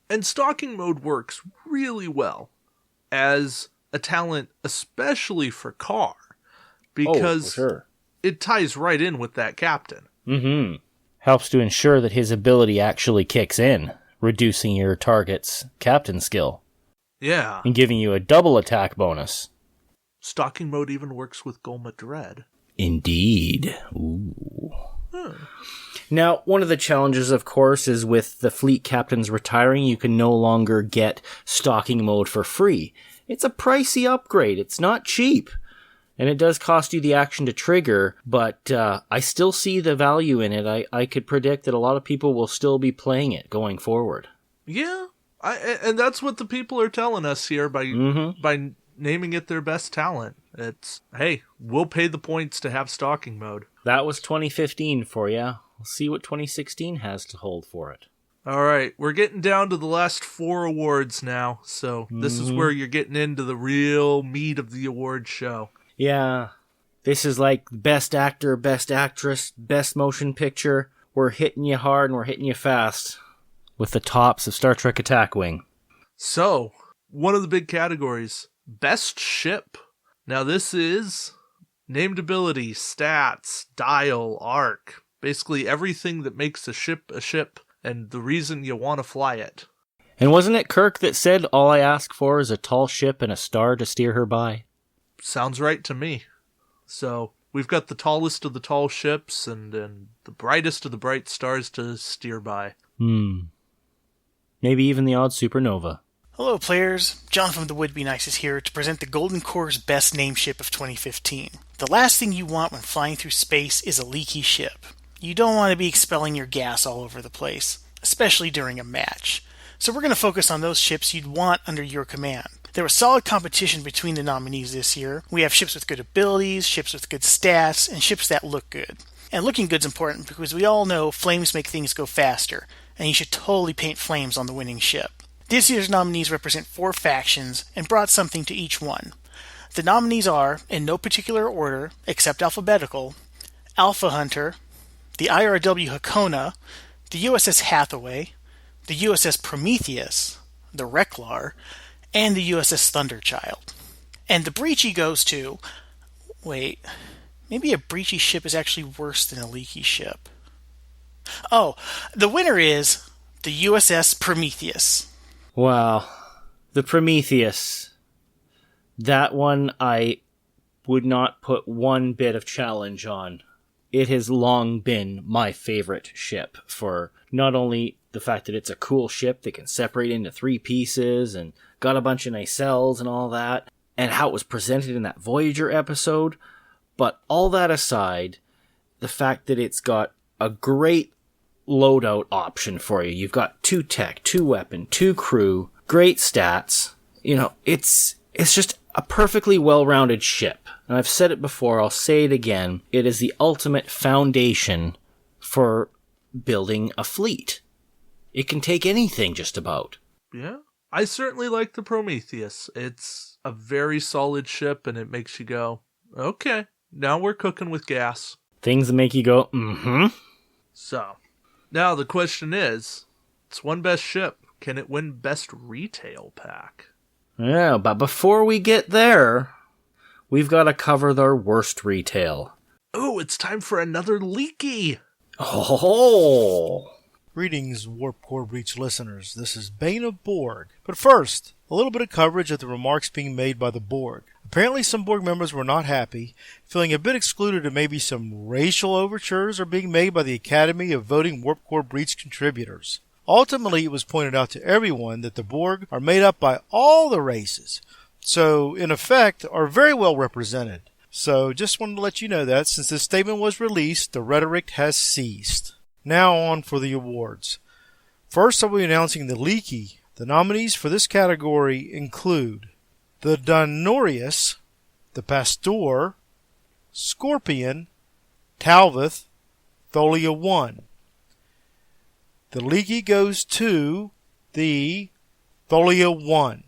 And Stalking Mode works really well as a talent, especially for Carr, because it ties right in with that captain. Mm-hmm. Helps to ensure that his ability actually kicks in, reducing your target's captain skill. Yeah. And giving you a double attack bonus. Stalking Mode even works with Golma Dread. Indeed. Ooh. Now, one of the challenges, of course, is with the fleet captains retiring, you can no longer get Stalking Mode for free. It's a pricey upgrade. It's not cheap. And it does cost you the action to trigger, but I still see the value in it. I could predict that a lot of people will still be playing it going forward. Yeah, and that's what the people are telling us here by naming it their best talent. It's, hey, we'll pay the points to have stalking mode. That was 2015 for you. We'll see what 2016 has to hold for it. All right, we're getting down to the last 4 awards now, so this is where you're getting into the real meat of the award show. Yeah, this is like Best Actor, Best Actress, Best Motion Picture. We're hitting you hard and we're hitting you fast with the tops of Star Trek Attack Wing. So, one of the big categories, Best Ship. Now this is named ability, stats, dial, arc, basically everything that makes a ship and the reason you want to fly it. And wasn't it Kirk that said, all I ask for is a tall ship and a star to steer her by? Sounds right to me. So, we've got the tallest of the tall ships and the brightest of the bright stars to steer by. Maybe even the odd supernova. Hello players, John from The Would Be Nice is here to present the Golden Corps' best name ship of 2015. The last thing you want when flying through space is a leaky ship. You don't want to be expelling your gas all over the place, especially during a match. So we're going to focus on those ships you'd want under your command. There was solid competition between the nominees this year. We have ships with good abilities, ships with good stats, and ships that look good. And looking good's important because we all know flames make things go faster, and you should totally paint flames on the winning ship. This year's nominees represent 4 factions and brought something to each one. The nominees are, in no particular order, except alphabetical, Alpha Hunter, the IRW Hakona, the USS Hathaway, the USS Prometheus, the Reklar, and the USS Thunderchild. And the breachy goes to... Wait, maybe a breachy ship is actually worse than a leaky ship. Oh, the winner is the USS Prometheus. Wow. The Prometheus. That one I would not put one bit of challenge on. It has long been my favorite ship for not only the fact that it's a cool ship that can separate into 3 pieces and got a bunch of nacelles and all that, and how it was presented in that Voyager episode, but all that aside, the fact that it's got a great loadout option for you. You've got 2 tech, 2 weapon, 2 crew, great stats. You know, it's just a perfectly well-rounded ship. And I've said it before, I'll say it again. It is the ultimate foundation for building a fleet. It can take anything just about. Yeah. I certainly like the Prometheus. It's a very solid ship and it makes you go, okay, now we're cooking with gas. Things that make you go, So, now the question is, it's one best ship. Can it win best retail pack? Yeah, but before we get there, we've got to cover their worst retail. Oh, it's time for another leaky. Oh! Greetings, Warp Core Breach listeners. This is Bane of Borg. But first, a little bit of coverage of the remarks being made by the Borg. Apparently some Borg members were not happy, feeling a bit excluded, and maybe some racial overtures are being made by the Academy of Voting Warp Core Breach contributors. Ultimately, it was pointed out to everyone that the Borg are made up by all the races, so in effect are very well represented. So just wanted to let you know that since this statement was released, the rhetoric has ceased. Now on for the awards. First, I'll be announcing the Leaky. The nominees for this category include the Donorius, the Pastor, Scorpion, Talvith, Tholia 1. The Leaky goes to the Tholia 1.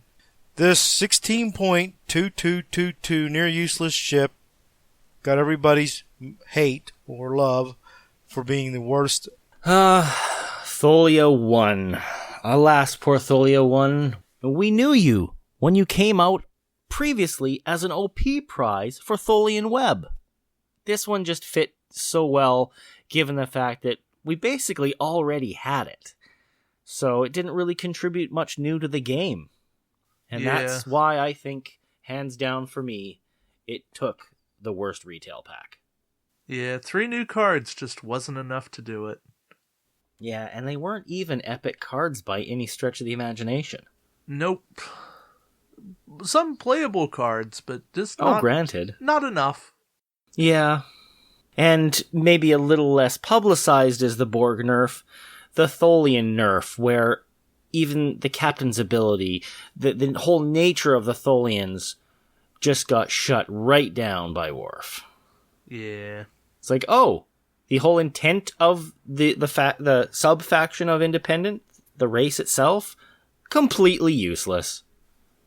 This 16.2222 near useless ship got everybody's hate or love for being the worst. Tholia 1. Alas, poor Tholia 1. We knew you when you came out previously as an OP prize for Tholian Web. This one just fit so well, given the fact that we basically already had it. So it didn't really contribute much new to the game. And that's why I think, hands down for me, it took the worst retail pack. Yeah, 3 new cards just wasn't enough to do it. Yeah, and they weren't even epic cards by any stretch of the imagination. Nope. some playable cards, but just granted. Not enough. Yeah. And maybe a little less publicized is the Borg nerf, the Tholian nerf, where even the captain's ability, the whole nature of the Tholians just got shut right down by Worf. Yeah. It's like, oh, the whole intent of the sub-faction of Independent, the race itself, completely useless.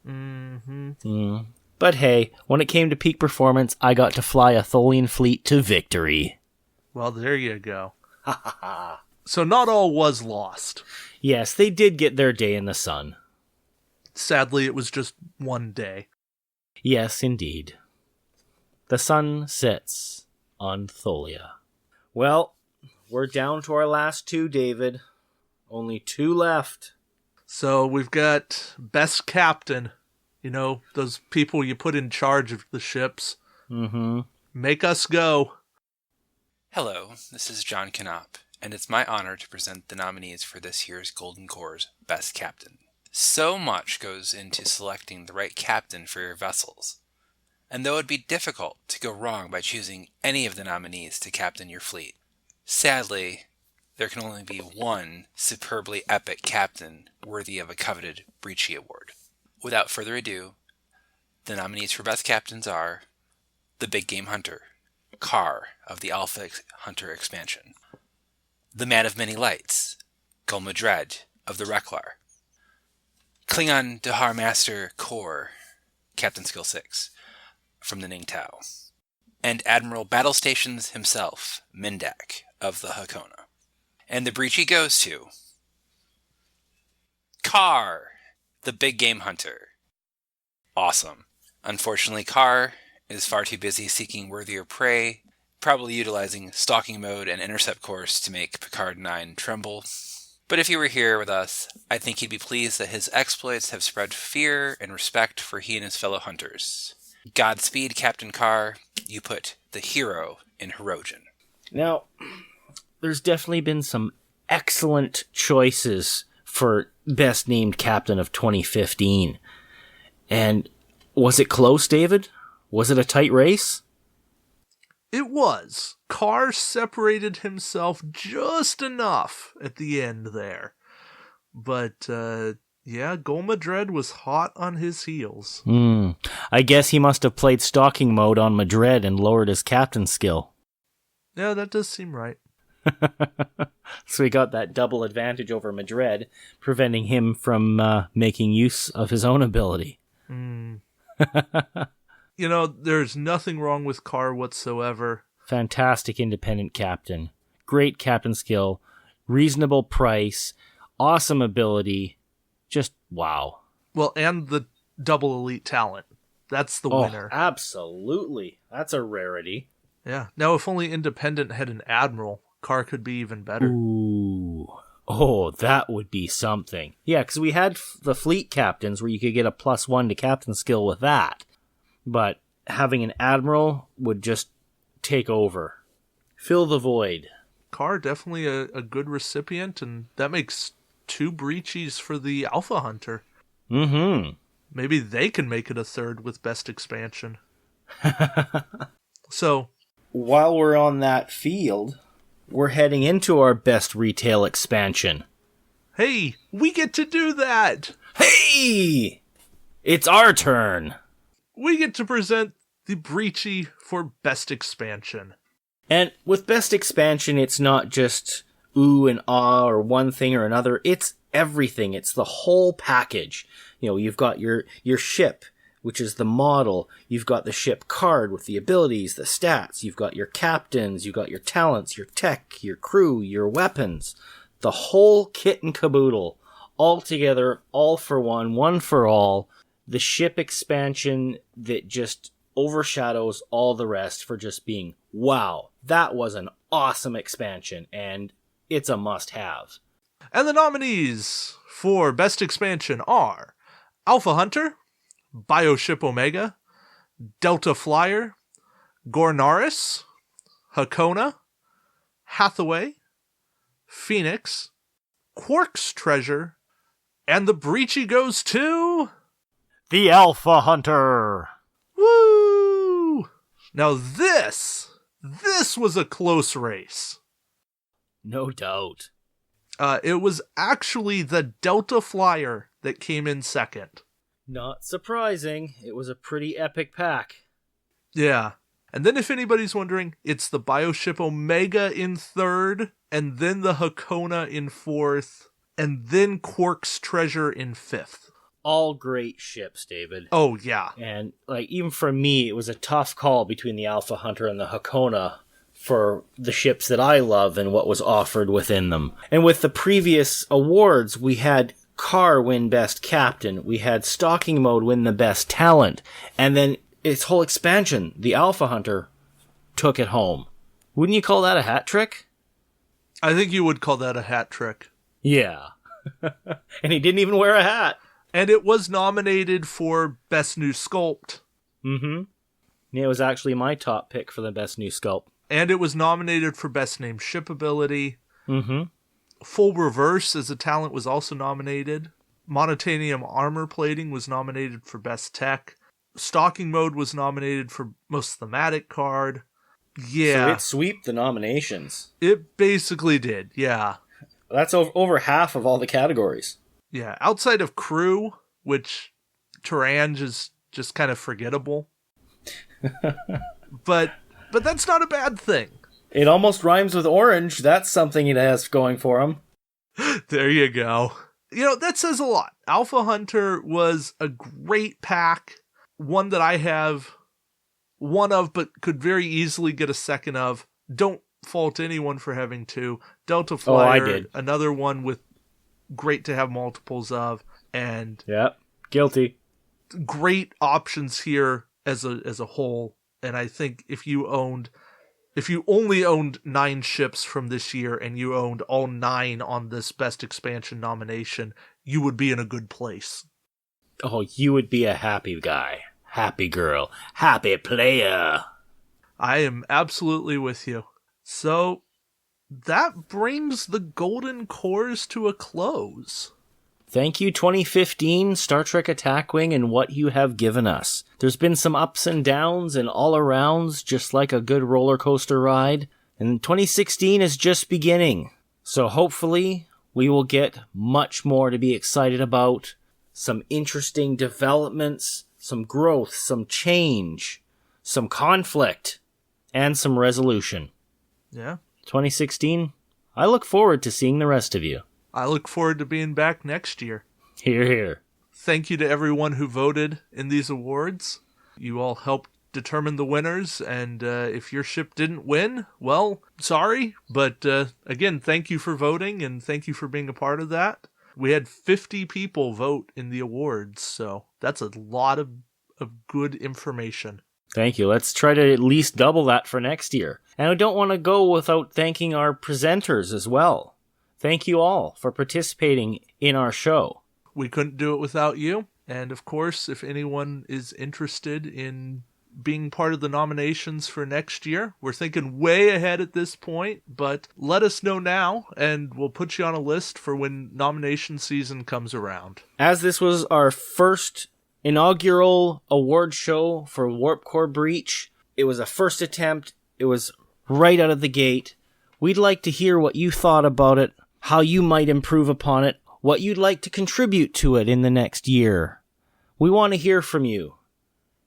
Mm-hmm. But hey, when it came to peak performance, I got to fly a Tholian fleet to victory. Well, there you go. So not all was lost. Yes, they did get their day in the sun. Sadly, it was just one day. Yes, indeed. The sun sets on Tholia. Well, we're down to our last two, David. Only two left. So we've got Best Captain. You know, those people you put in charge of the ships. Mm-hmm. Make us go. Hello, this is John Knopp, and it's my honor to present the nominees for this year's Golden Corps' Best Captain. So much goes into selecting the right captain for your vessels. And though it'd be difficult to go wrong by choosing any of the nominees to captain your fleet, sadly, there can only be one superbly epic captain worthy of a coveted Breachy Award. Without further ado, the nominees for Best Captains are the Big Game Hunter, Carr of the Alpha Hunter expansion, the Man of Many Lights, Gul Madred of the Reklar, Klingon Dahar Master Kor, Captain Skill 6, from the Ningtao, and Admiral Battle Stations himself, Mindak, of the Hakona. And the Breachy goes to Carr, the Big Game Hunter. Awesome. Unfortunately, Carr is far too busy seeking worthier prey, probably utilizing stalking mode and intercept course to make Picard 9 tremble. But if he were here with us, I think he'd be pleased that his exploits have spread fear and respect for he and his fellow hunters. Godspeed, Captain Carr. You put the hero in Hirogen. Now, there's definitely been some excellent choices for Best Named Captain of 2015. And was it close, David? Was it a tight race? It was. Carr separated himself just enough at the end there. But, yeah, Gul Madred was hot on his heels. I guess he must have played stalking mode on Madred and lowered his captain skill. Yeah, that does seem right. So he got that double advantage over Madred, preventing him from making use of his own ability. You know, there's nothing wrong with Carr whatsoever. Fantastic independent captain. Great captain skill. Reasonable price. Awesome ability. Just wow. Well, and the double elite talent. That's the winner. Absolutely. That's a rarity. Yeah. Now, if only Independent had an admiral, Carr could be even better. Ooh. Oh, that would be something. Yeah, because we had the fleet captains where you could get a +1 to captain skill with that. But having an admiral would just take over. Fill the void. Carr, definitely a good recipient, and that makes 2 breachies for the Alpha Hunter. Mm-hmm. Maybe they can make it a third with Best Expansion. So, while we're on that field, we're heading into our Best Retail Expansion. Hey, we get to do that! Hey! It's our turn! We get to present the Breachy for Best Expansion. And with Best Expansion, it's not just ooh and ah or one thing or another. It's everything. It's the whole package. You know, you've got your ship, which is the model. You've got the ship card with the abilities, the stats. You've got your captains. You've got your talents, your tech, your crew, your weapons. The whole kit and caboodle. All together, all for one for all. The ship expansion that just overshadows all the rest for just being, wow, that was an awesome expansion, and it's a must-have. And the nominees for Best Expansion are Alpha Hunter, Bioship Omega, Delta Flyer, Gornaris, Hakona, Hathaway, Phoenix, Quark's Treasure, and the Breachy goes to... The Alpha Hunter! Woo! Now this was a close race. No doubt. It was actually the Delta Flyer that came in second. Not surprising. It was a pretty epic pack. Yeah. And then if anybody's wondering, it's the Bioship Omega in third, and then the Hakona in fourth, and then Quark's Treasure in fifth. All great ships, David. Oh, yeah. And even for me, it was a tough call between the Alpha Hunter and the Hakona for the ships that I love and what was offered within them. And with the previous awards, we had Car win Best Captain, we had Stalking Mode win the Best Talent, and then its whole expansion, the Alpha Hunter, took it home. Wouldn't you call that a hat trick? I think you would call that a hat trick. Yeah. And he didn't even wear a hat. And it was nominated for Best New Sculpt. Mm-hmm. Yeah, it was actually my top pick for the Best New Sculpt. And it was nominated for Best Named Ship Ability. Mm-hmm. Full Reverse as a talent was also nominated. Monotanium Armor Plating was nominated for Best Tech. Stalking Mode was nominated for Most Thematic Card. Yeah. So it swept the nominations. It basically did, yeah. That's over half of all the categories. Yeah, outside of Crew, which Tarange is just kind of forgettable. But that's not a bad thing. It almost rhymes with orange. That's something it has going for him. There you go. You know, that says a lot. Alpha Hunter was a great pack. One that I have one of, but could very easily get a second of. Don't fault anyone for having two. Delta Flyer, I did. Another one with great to have multiples of. And yep, guilty. Great options here as a whole. And I think if you only owned 9 ships from this year and you owned all 9 on this Best Expansion nomination, you would be in a good place. Oh, you would be a happy guy, happy girl, happy player. I am absolutely with you. So that brings the Golden Cores to a close. Thank you, 2015, Star Trek Attack Wing, and what you have given us. There's been some ups and downs and all-arounds, just like a good roller coaster ride. And 2016 is just beginning. So hopefully we will get much more to be excited about. Some interesting developments, some growth, some change, some conflict, and some resolution. Yeah. 2016, I look forward to seeing the rest of you. I look forward to being back next year. Hear, hear. Thank you to everyone who voted in these awards. You all helped determine the winners, and if your ship didn't win, well, sorry. But again, thank you for voting, and thank you for being a part of that. We had 50 people vote in the awards, so that's a lot of good information. Thank you. Let's try to at least double that for next year. And I don't want to go without thanking our presenters as well. Thank you all for participating in our show. We couldn't do it without you. And of course, if anyone is interested in being part of the nominations for next year, we're thinking way ahead at this point, but let us know now and we'll put you on a list for when nomination season comes around. As this was our first inaugural award show for Warp Core Breach, it was a first attempt. It was right out of the gate. We'd like to hear what you thought about it, how you might improve upon it, what you'd like to contribute to it in the next year. We want to hear from you,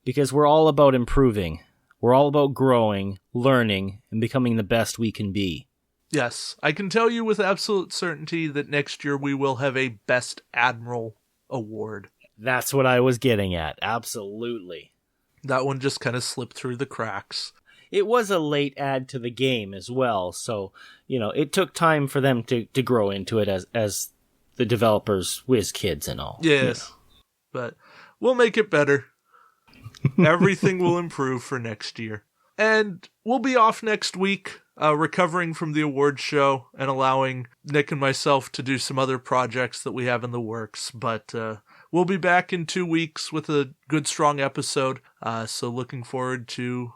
because we're all about improving. We're all about growing, learning, and becoming the best we can be. Yes, I can tell you with absolute certainty that next year we will have a Best Admiral award. That's what I was getting at, absolutely. That one just kind of slipped through the cracks. It was a late add to the game as well, so, it took time for them to grow into it as the developers, whiz kids and all. Yes, but we'll make it better. Everything will improve for next year. And we'll be off next week, recovering from the award show and allowing Nick and myself to do some other projects that we have in the works, but we'll be back in 2 weeks with a good, strong episode, so looking forward to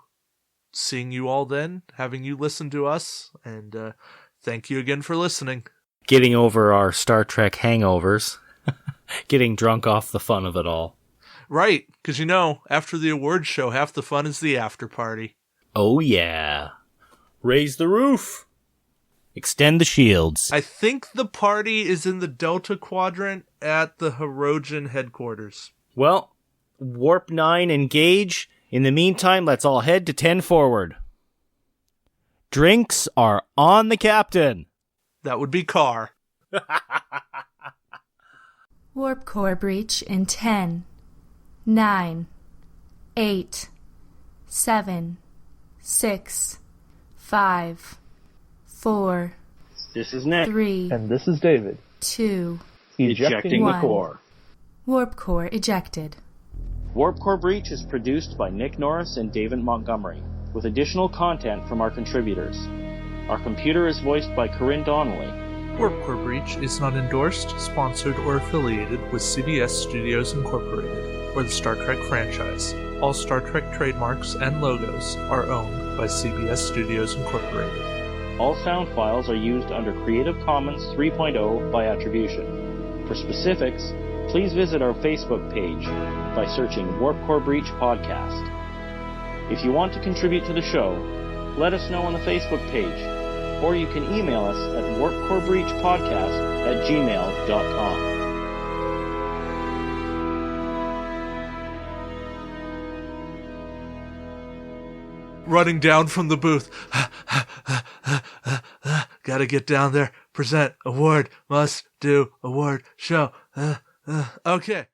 seeing you all then, having you listen to us, and thank you again for listening. Getting over our Star Trek hangovers, getting drunk off the fun of it all. Right, because after the awards show, half the fun is the after party. Oh yeah. Raise the roof. Extend the shields. I think the party is in the Delta Quadrant at the Hirogen headquarters. Well, Warp 9 engage. In the meantime, let's all head to 10 forward. Drinks are on the captain. That would be Carr. Warp core breach in 10, 9, 8, 7, 6, 5, 4, This is Nick. 3, And this is David. 2, Ejecting the 1. core. Warp core ejected. Warp Core Breach is produced by Nick Norris and David Montgomery, with additional content from our contributors. Our computer is voiced by Corinne Donnelly. Warp Core Breach is not endorsed, sponsored, or affiliated with CBS Studios Incorporated or the Star Trek franchise. All Star Trek trademarks and logos are owned by CBS Studios Incorporated. All sound files are used under Creative Commons 3.0 by attribution. For specifics, please visit our Facebook page by searching Warp Core Breach Podcast. If you want to contribute to the show, let us know on the Facebook page, or you can email us at warpcorebreachpodcast@gmail.com. Running down from the booth. Gotta get down there. Present. Award. Must do. Award. Show. Okay.